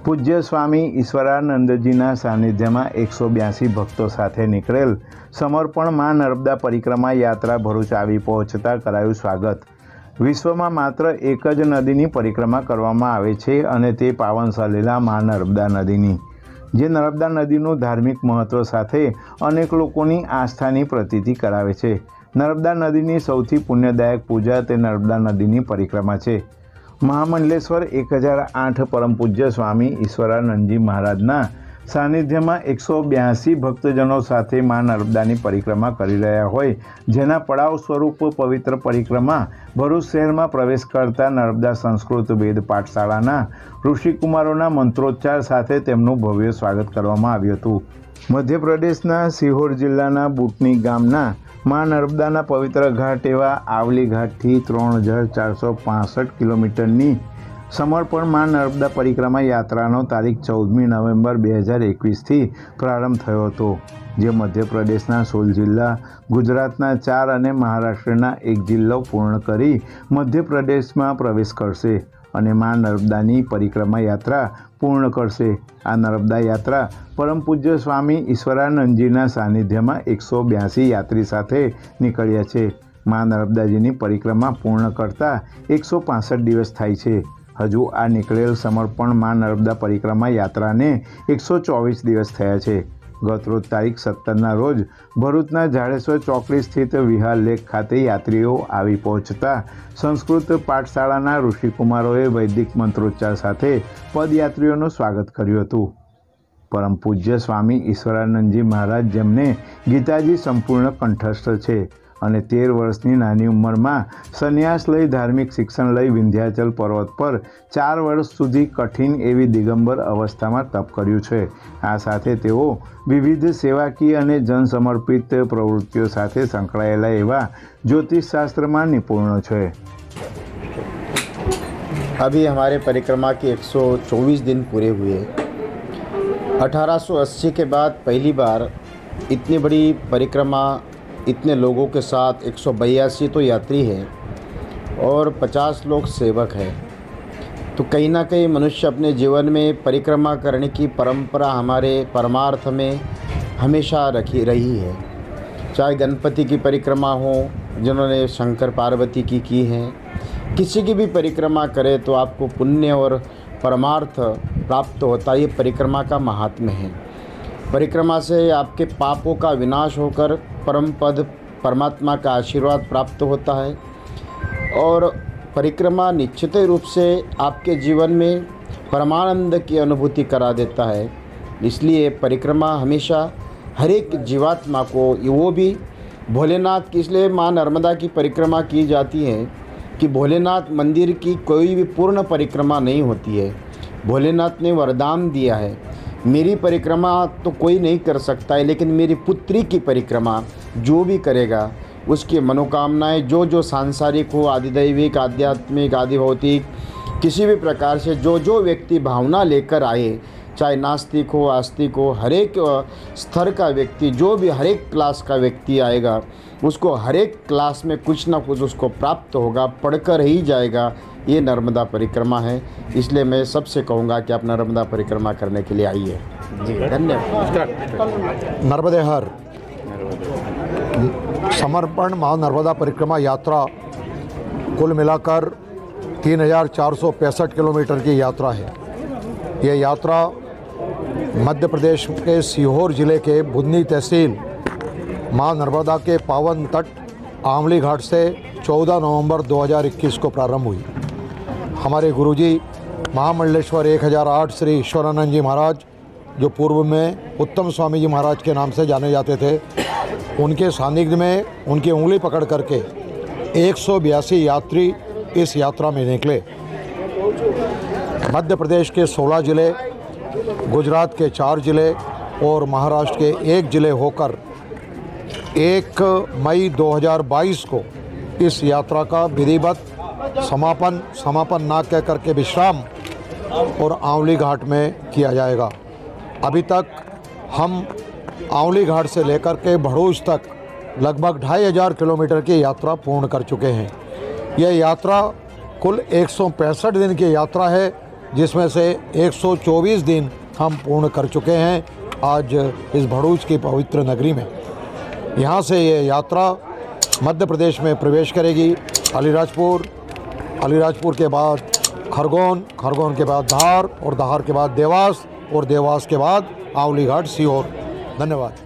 પૂજ્ય સ્વામી ઈશ્વરાનંદજીના સાનિધ્યમાં 182 ભક્તો સાથે નીકળેલ સમર્પણ માં નર્મદા પરિક્રમા યાત્રા ભરૂચ આવી પહોંચતા કરાયું સ્વાગત। વિશ્વમાં માત્ર એક જ નદીની પરિક્રમા કરવામાં આવે છે અને તે પાવન સલીલા માં નર્મદા નદીની, જે નર્મદા નદીનું ધાર્મિક મહત્ત્વ સાથે અનેક લોકોની આસ્થાની પ્રતીતિ કરાવે છે। નર્મદા નદીની સૌથી પુણ્યદાયક પૂજા તે નર્મદા નદીની પરિક્રમા છે। મહામંડલેશ્વર 1008 પરમ પૂજ્ય સ્વામી ઈશ્વરાનંદજી મહારાજના સાનિધ્યમાં 182 ભક્તજનો સાથે માં નર્મદાની પરિક્રમા કરી રહ્યા હોય, જેના પડાવ સ્વરૂપ પવિત્ર પરિક્રમા ભરૂચ શહેરમાં પ્રવેશ કરતા નર્મદા સંસ્કૃત વેદ પાઠશાળાના ઋષિકુમારોના મંત્રોચ્ચાર સાથે તેમનું ભવ્ય સ્વાગત કરવામાં આવ્યું હતું। મધ્યપ્રદેશના સિહોર જિલ્લાના બુટની ગામના માં નર્મદાના પવિત્ર ઘાટ એવા આવલી ઘાટથી 3465 કિલોમીટરની સમર્પણ માં નર્મદા પરિક્રમા યાત્રાનો તારીખ 14મી નવેમ્બર 2021થી પ્રારંભ થયો હતો, જે મધ્યપ્રદેશના 16 જિલ્લા, ગુજરાતના 4 અને મહારાષ્ટ્રના 1 જિલ્લો પૂર્ણ કરી મધ્યપ્રદેશમાં પ્રવેશ કરશે અને માં નર્મદાની પરિક્રમા યાત્રા પૂર્ણ કરશે। આ નર્મદા યાત્રા પરમ પૂજ્ય સ્વામી ઈશ્વરાનંદજીના સાનિધ્યમાં 182 યાત્રી સાથે નીકળ્યા છે। માં નર્મદાજીની પરિક્રમા પૂર્ણ કરતાં 165 દિવસ થાય છે। હજુ આ નીકળેલ સમર્પણ માં નર્મદા પરિક્રમા યાત્રાને 124 દિવસ થયા છે। ગતરોજ તારીખ 17ના રોજ ભરૂચના જાડેશ્વર ચોકડી સ્થિત વિહાર લેક ખાતે યાત્રીઓ આવી પહોંચતા સંસ્કૃત પાઠશાળાના ઋષિકુમારોએ વૈદિક મંત્રોચ્ચાર સાથે પદયાત્રીઓનું સ્વાગત કર્યું હતું। પરમ પૂજ્ય સ્વામી ઈશ્વરાનંદજી મહારાજ, જેમને ગીતાજી સંપૂર્ણ કંઠસ્થ છે અને 13 વર્ષની નાની ઉંમરમાં સંન્યાસ લઈ ધાર્મિક શિક્ષણ લઈ વિંધ્યાચલ પર્વત પર 4 વર્ષ સુધી કઠિન એવી દિગંબર અવસ્થામાં તપ કર્યું છે। આ સાથે તેઓ વિવિધ સેવાકીય અને જનસમર્પિત પ્રવૃત્તિઓ સાથે સંકળાયેલા એવા જ્યોતિષશાસ્ત્રમાં નિપુણ છે। अभी हमारे परिक्रमा के 124 दिन पूरे हुए। 1880 के बाद पहली बार इतनी बड़ी परिक्रमा इतने लोगों के साथ 182 तो यात्री हैं और 50 लोग सेवक हैं, तो कहीं ना कहीं मनुष्य अपने जीवन में परिक्रमा करने की परंपरा हमारे परमार्थ में हमेशा रही है। चाहे गणपति की परिक्रमा हो, जिन्होंने शंकर पार्वती की हैं, किसी की भी परिक्रमा करे तो आपको पुण्य और परमार्थ प्राप्त होता है। ये परिक्रमा का महात्म्य है। परिक्रमा से आपके पापों का विनाश होकर परम पद परमात्मा का आशीर्वाद प्राप्त होता है और परिक्रमा निश्चित रूप से आपके जीवन में परमानंद की अनुभूति करा देता है। इसलिए परिक्रमा हमेशा हर एक जीवात्मा को, वो भी भोलेनाथ की, इसलिए माँ नर्मदा की परिक्रमा की जाती है कि भोलेनाथ मंदिर की कोई भी पूर्ण परिक्रमा नहीं होती है। भोलेनाथ ने वरदान दिया है, मेरी परिक्रमा तो कोई नहीं कर सकता है, लेकिन मेरी पुत्री की परिक्रमा जो भी करेगा उसकी मनोकामनाएं जो सांसारिक हो, आदिदैविक, आध्यात्मिक, आदि भौतिक, किसी भी प्रकार से जो व्यक्ति भावना लेकर आए, चाहे नास्तिक हो, आस्तिक हो, हर एक स्तर का व्यक्ति, जो भी हर एक क्लास का व्यक्ति आएगा, उसको हर एक क्लास में कुछ ना कुछ उसको प्राप्त होगा, पढ़कर ही जाएगा। ये नर्मदा परिक्रमा है, इसलिए मैं सबसे कहूँगा कि आप नर्मदा परिक्रमा करने के लिए आइए। जी धन्यवाद। नर्मदे हर समर्पण माँ नर्मदा परिक्रमा यात्रा कुल मिलाकर 3465 किलोमीटर की यात्रा है। ये यात्रा मध्य प्रदेश के सीहोर ज़िले के बुधनी तहसील माँ नर्मदा के पावन तट आंवली घाट से 14 नवंबर 2021 को प्रारंभ हुई। हमारे गुरुजी महामंडलेश्वर 1008 श्री ईश्वरानंद जी महाराज, जो पूर्व में उत्तम स्वामी जी महाराज के नाम से जाने जाते थे, उनके सानिध्य में उनकी उंगली पकड़ करके 182 यात्री इस यात्रा में निकले। मध्य प्रदेश के 16 ज़िले, गुजरात के 4 ज़िले और महाराष्ट्र के 1 ज़िले होकर 1 मई 2022 को इस यात्रा का विधिवत समापन ना कह करके विश्राम और आंवली घाट में किया जाएगा। अभी तक हम आंवली घाट से लेकर के भरूच तक लगभग 2500 किलोमीटर की यात्रा पूर्ण कर चुके हैं। यह यात्रा कुल 165 दिन की यात्रा है जिसमें से 124 दिन हम पूर्ण कर चुके हैं आज इस भरूच की पवित्र नगरी में। यहाँ से ये यात्रा मध्य प्रदेश में प्रवेश करेगी। अलीराजपुर के बाद खरगोन के बाद धार और धार के बाद देवास और देवास के बाद आवलीघाट सीहोर। धन्यवाद।